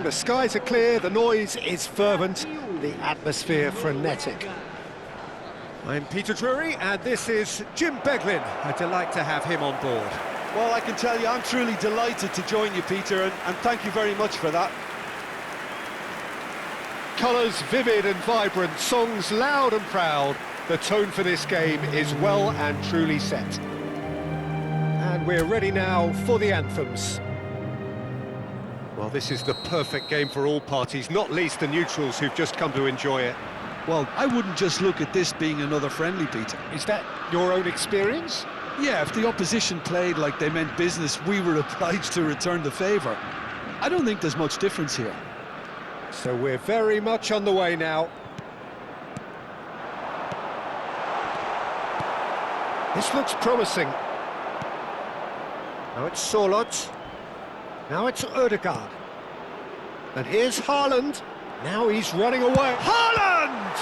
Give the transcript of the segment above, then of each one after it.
the skies are clear, the noise is fervent, the atmosphere frenetic. I'm Peter Drury, and this is Jim Beglin. A delight to have him on board. Well, I can tell you, I'm truly delighted to join you, Peter, and thank you very much for that. Colours vivid and vibrant, songs loud and proud. The tone for this game is well and truly set. And we're ready now for the anthems. Well, this is the perfect game for all parties, not least the neutrals who've just come to enjoy it. Well, I wouldn't just look at this being another friendly, Peter. Is that your own experience? Yeah, if the opposition played like they meant business, we were obliged to return the favour. I don't think there's much difference here. So we're very much on the way now. This looks promising. Now it's Sorloth. Now it's Ødegaard. And here's Haaland. Now he's running away. Haaland!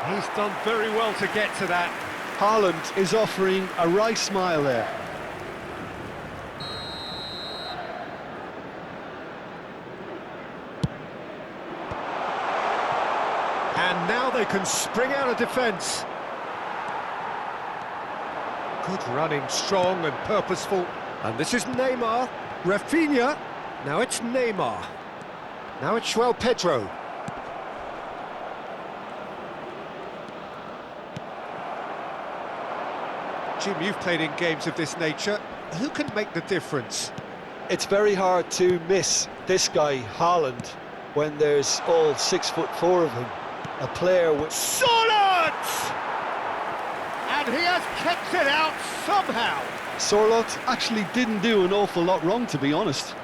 He's done very well to get to that. Haaland is offering a wry smile there. And now they can spring out of defence. Good running, strong and purposeful. And this is Neymar. Rafinha. Now it's Neymar. Now it's João Pedro. Jim, you've played in games of this nature. Who can make the difference? It's very hard to miss this guy, Haaland, when there's all 6'4" of him. A player with... Sorloth! And he has kept it out somehow. Sorloth actually didn't do an awful lot wrong, to be honest.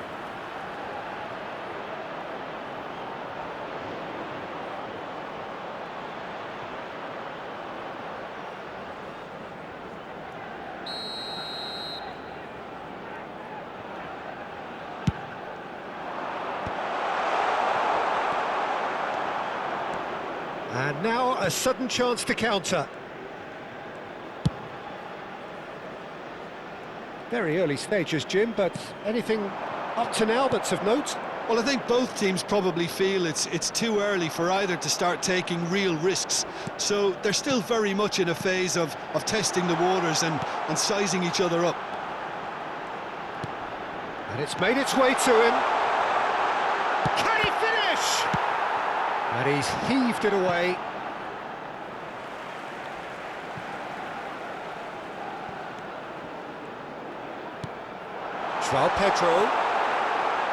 And now a sudden chance to counter. Very early stages, Jim, but anything up to now that's of note? Well, I think both teams probably feel it's too early for either to start taking real risks. So they're still very much in a phase of testing the waters and sizing each other up. And it's made its way to him. Can he finish? And he's heaved it away. João Pedro.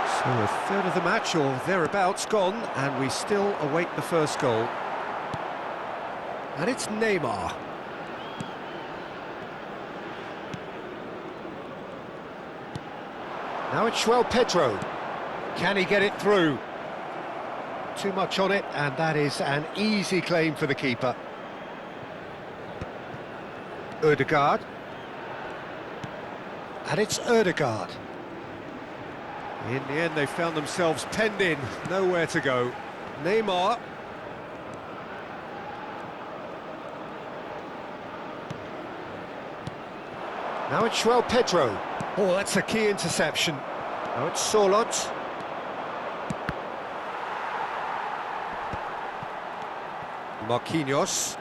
So a third of the match or thereabouts gone, and we still await the first goal. And it's Neymar. Now it's João Pedro. Can he get it through? Too much on it, and that is an easy claim for the keeper. Ødegaard. And it's Ødegaard. In the end, they found themselves penned in, nowhere to go. Neymar. Now it's João Pedro. Oh, that's a key interception. Now it's Sorloth. Marquinhos.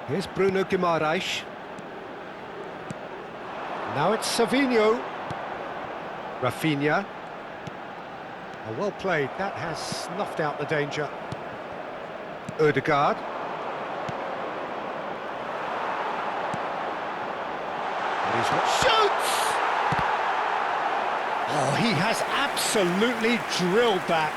Here's Bruno Guimaraes. Now it's Savinho. Rafinha. Oh, well played. That has snuffed out the danger. Ødegaard. And he's shoots! Oh, he has absolutely drilled that.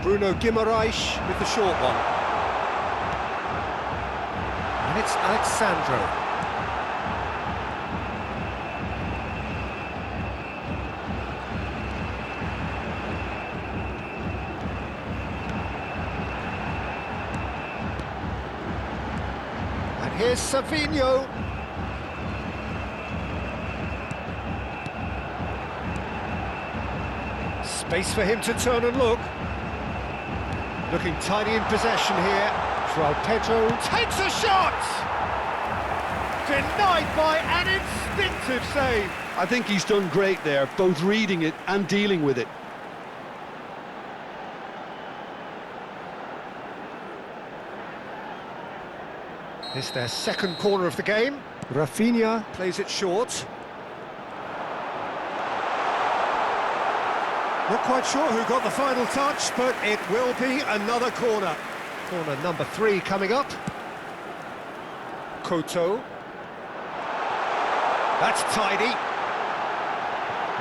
Bruno Guimaraes with the short one. And it's Alexandro. And here's Savinho. Space for him to turn and look. Looking tiny in possession here. João Pedro takes a shot! Denied by an instinctive save. I think he's done great there, both reading it and dealing with it. It's their second corner of the game. Rafinha plays it short. Not quite sure who got the final touch, but it will be another corner. Corner number 3 coming up. Koto. That's tidy.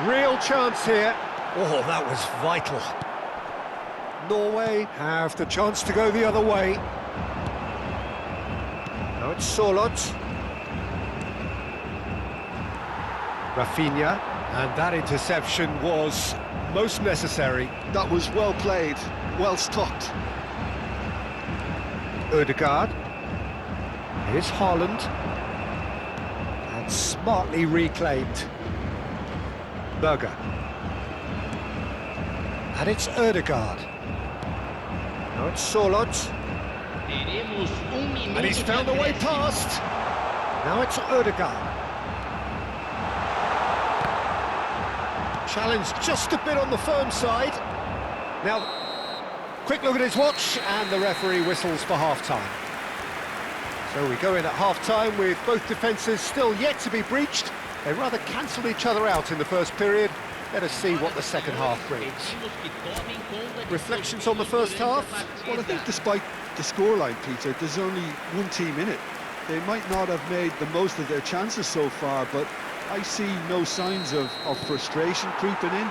Real chance here. Oh, that was vital. Norway have the chance to go the other way. Now it's Solot. Rafinha. And that interception was most necessary. That was well played, well stopped. Ødegaard. Here's Haaland. And smartly reclaimed. Berger. And it's Ødegaard. Now it's Solot. And he's found a way past. Now it's Ødegaard. Challenge just a bit on the firm side. Now, quick look at his watch, and the referee whistles for half-time. So we go in at half-time with both defences still yet to be breached. They rather cancelled each other out in the first period. Let us see what the second half brings. Reflections on the first half? Well, I think despite the scoreline, Peter, there's only one team in it. They might not have made the most of their chances so far, but I see no signs of frustration creeping in.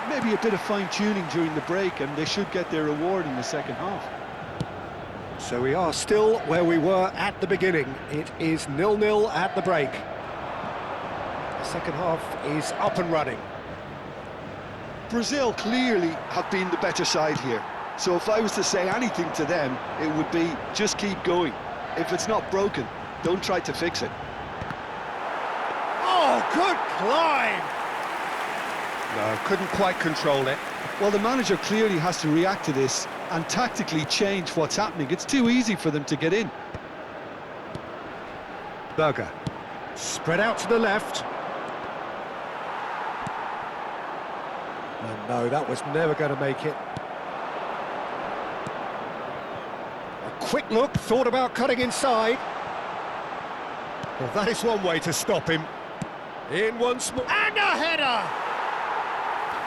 Maybe a bit of fine-tuning during the break, and they should get their reward in the second half. So we are still where we were at the beginning. It is 0-0 at the break. The second half is up and running. Brazil clearly have been the better side here. So if I was to say anything to them, it would be just keep going. If it's not broken, don't try to fix it. Oh, good climb! No, couldn't quite control it. Well, the manager clearly has to react to this and tactically change what's happening. It's too easy for them to get in. Berger. Spread out to the left. No, that was never going to make it. A quick look, thought about cutting inside. Well, that is one way to stop him. In once more, and a header!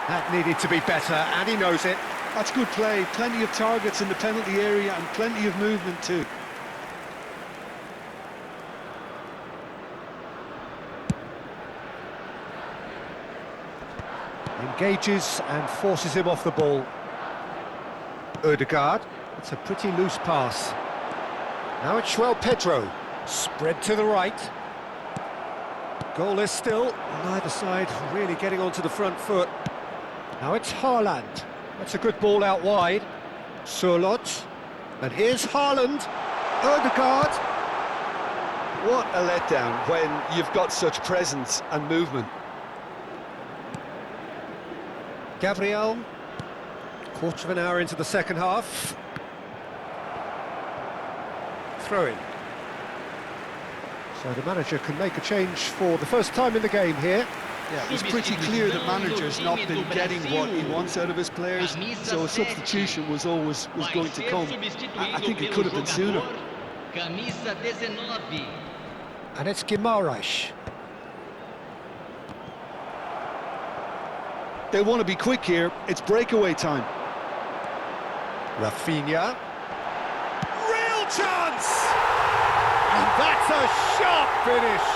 That needed to be better, and he knows it. That's good play, plenty of targets in the penalty area and plenty of movement too. Engages and forces him off the ball. Ødegaard, it's a pretty loose pass. Now it's João Pedro, spread to the right. Goalless still, neither side really getting onto the front foot. Now it's Haaland, that's a good ball out wide. Solot, and here's Haaland. Ødegaard. What a letdown when you've got such presence and movement. Gabriel, quarter of an hour into the second half. Throw in. So the manager can make a change for the first time in the game here. Yeah, it was pretty clear the manager's not been getting what he wants out of his players, so a substitution was going to come. I think it could have been sooner. And it's Guimarães. They want to be quick here, it's breakaway time. Rafinha. Real chance! And that's a sharp finish!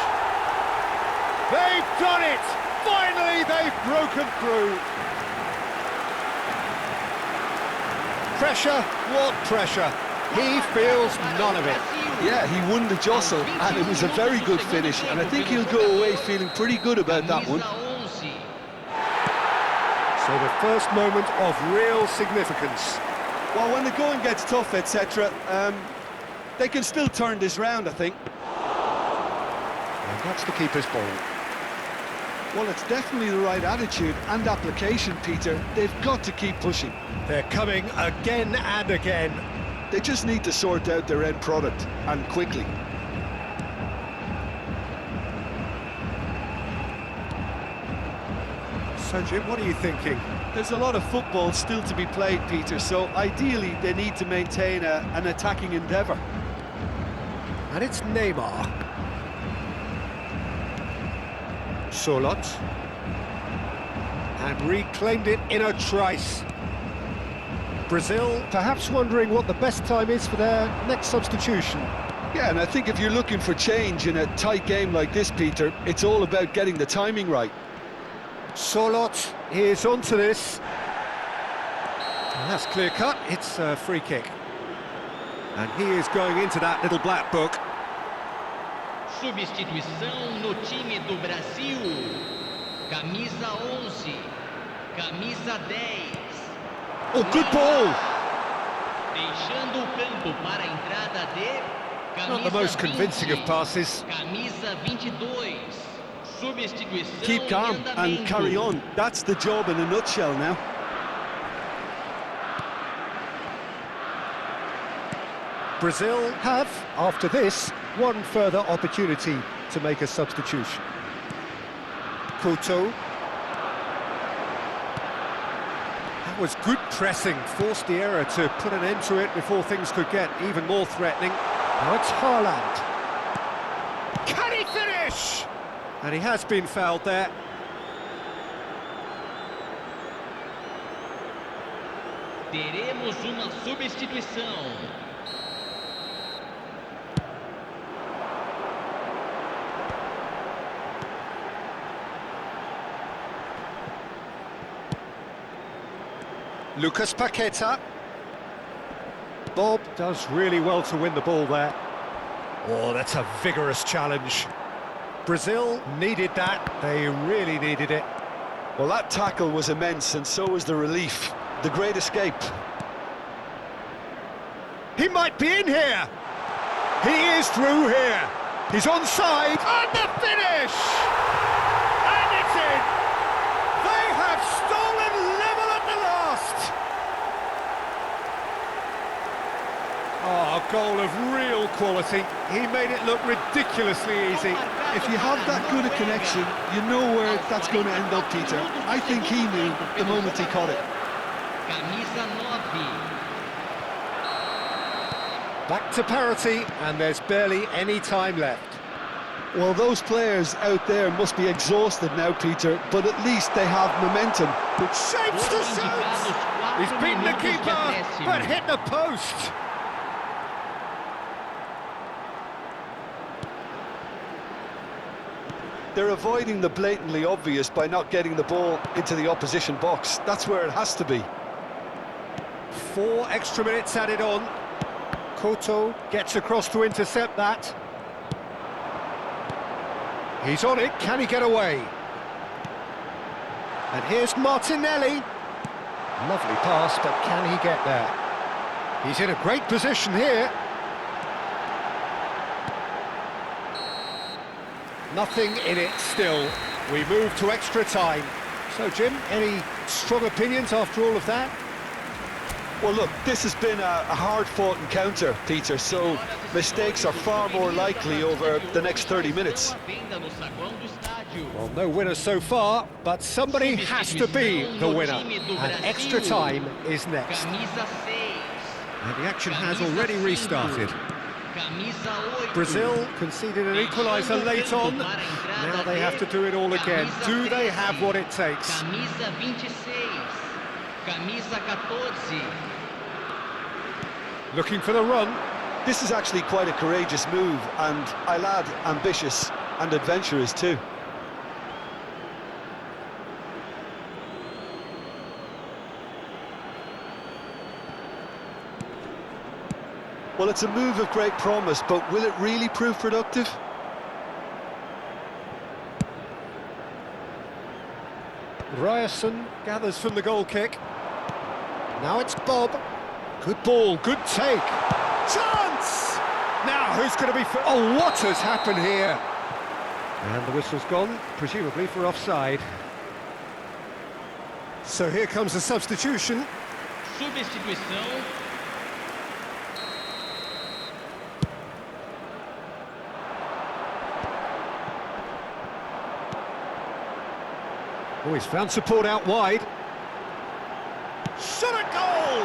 They've done it! Finally, they've broken through! Pressure? What pressure? He feels none of it. Yeah, he won the jostle, and it was a very good finish, and I think he'll go away feeling pretty good about that one. So the first moment of real significance. Well, when the going gets tough, etc., they can still turn this round, I think. And that's the keeper's ball. Well, it's definitely the right attitude and application, Peter. They've got to keep pushing. They're coming again and again. They just need to sort out their end product, and quickly. So, Jim, what are you thinking? There's a lot of football still to be played, Peter, so ideally they need to maintain an attacking endeavour. And it's Neymar. Sorlot. And reclaimed it in a trice. Brazil perhaps wondering what the best time is for their next substitution. Yeah, and I think if you're looking for change in a tight game like this, Peter, it's all about getting the timing right. Sorlot is onto this. And that's clear cut, it's a free kick. And he is going into that little black book. Substituição no time do Brasil. Camisa 11, camisa 10. Oh, good ball! Deixando o campo para a entrada de camisa Not the most convincing of 20, passes. Camisa 22. Substituição Keep calm em andamento. and carry on. That's the job in a nutshell now. Brazil have, after this, one further opportunity to make a substitution. Couto. That was good pressing, forced the error to put an end to it before things could get even more threatening. Now it's Haaland. Can he finish? And he has been fouled there. Teremos uma substituição. Lucas Paqueta. Bob does really well to win the ball there. Oh, that's a vigorous challenge. Brazil needed that, they really needed it. Well, that tackle was immense, and so was the relief. The great escape. He might be in here! He is through here! He's onside, and the finish! And it's in! They have stolen level at the last! Oh, a goal of real quality. He made it look ridiculously easy. If you have that good a connection, you know where that's going to end up, Peter. I think he knew the moment he caught it. Camisa 9. Back to parity, and there's barely any time left. Well, those players out there must be exhausted now, Peter, but at least they have momentum. Shapes to shoot! He's beaten the keeper, but hit the post! They're avoiding the blatantly obvious by not getting the ball into the opposition box. That's where it has to be. 4 extra minutes added on. Couto gets across to intercept that. He's on it, can he get away? And here's Martinelli. Lovely pass, but can he get there? He's in a great position here. Nothing in it still. We move to extra time. So, Jim, any strong opinions after all of that? Well, look, this has been a hard-fought encounter, Peter, so mistakes are far more likely over the next 30 minutes. Well, no winner so far, but somebody has to be the winner. And extra time is next. And the action has already restarted. Brazil conceded an equaliser late on. Now they have to do it all again. Do they have what it takes? Camisa 26. Camisa 14. Looking for the run. This is actually quite a courageous move, and I'll add ambitious and adventurous too. Well, it's a move of great promise, but will it really prove productive? Ryerson gathers from the goal kick. Now it's Bob. Good ball, good take. Chance! Now who's going to be... Oh, what has happened here? And the whistle's gone, presumably for offside. So here comes the substitution. Substituição. Oh, he's found support out wide. Shot at goal!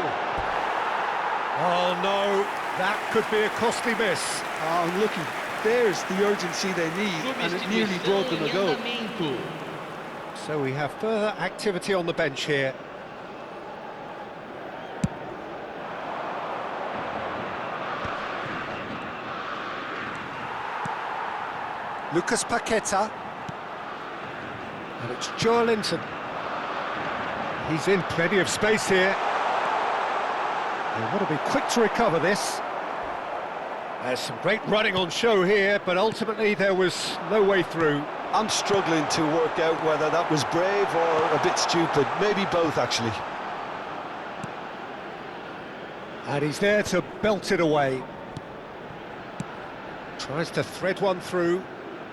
Oh no, that could be a costly miss. Oh, looky, there's the urgency they need, and it nearly brought them a goal. So we have further activity on the bench here. Lucas Paqueta. And it's Joe Linton. He's in plenty of space here. They want to be quick to recover this. There's some great running on show here, but ultimately there was no way through. I'm struggling to work out whether that was brave or a bit stupid. Maybe both, actually. And he's there to belt it away. Tries to thread one through.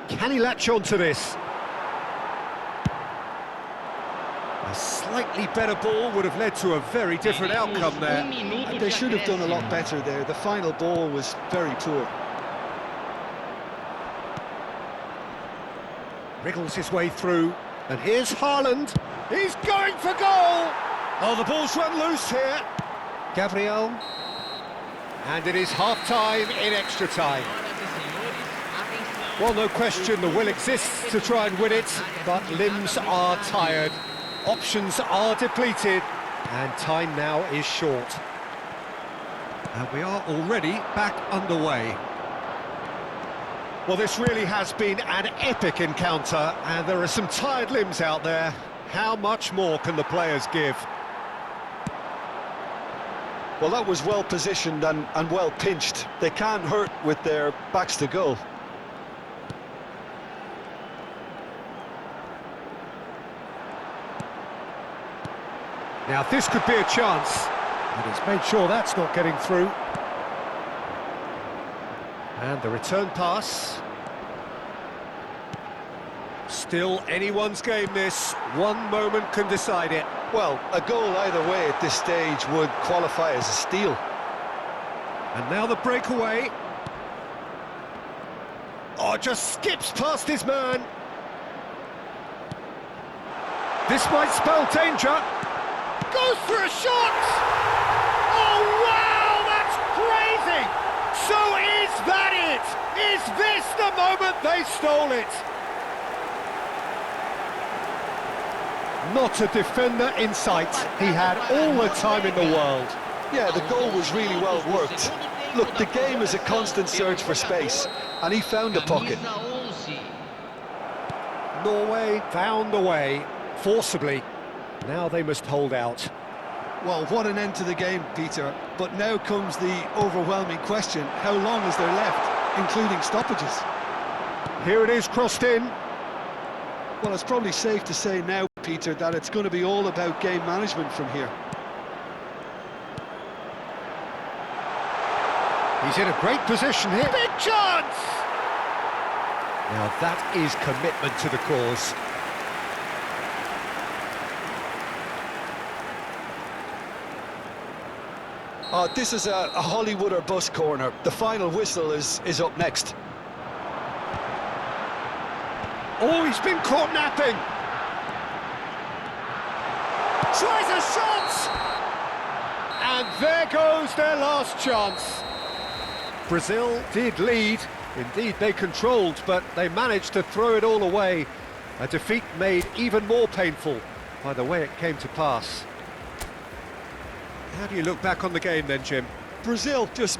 Can he latch on to this? A slightly better ball would have led to a very different outcome there. They should have done a lot better there. The final ball was very poor. Wriggles his way through, and here's Haaland. He's going for goal! Oh, the ball's run loose here. Gabriel. And it is half-time in extra time. Well, no question, the will exists to try and win it, but limbs are tired. Options are depleted, and time now is short. And we are already back underway. Well, this really has been an epic encounter, and there are some tired limbs out there. How much more can the players give? Well, that was well positioned and well pinched. They can't hurt with their backs to goal. Now this could be a chance, and he's made sure that's not getting through. And the return pass. Still anyone's game this, one moment can decide it. Well, a goal either way at this stage would qualify as a steal. And now the breakaway. Oh, just skips past his man. This might spell danger. Goes for a shot! Oh, wow, that's crazy! So is that it? Is this the moment they stole it? Not a defender in sight. He had all the time in the world. Yeah, the goal was really well worked. Look, the game is a constant search for space, and he found a pocket. Norway found a way, forcibly. Now they must hold out. Well, what an end to the game, Peter. But now comes the overwhelming question. How long is there left, including stoppages? Here it is, crossed in. Well, it's probably safe to say now, Peter, that it's going to be all about game management from here. He's in a great position here. Big chance! Now that is commitment to the cause. This is a Hollywood or bust corner. The final whistle is up next. Oh, he's been caught napping. Tries a shot! And there goes their last chance. Brazil did lead. Indeed, they controlled, but they managed to throw it all away. A defeat made even more painful by the way it came to pass. How do you look back on the game then, Jim? Brazil just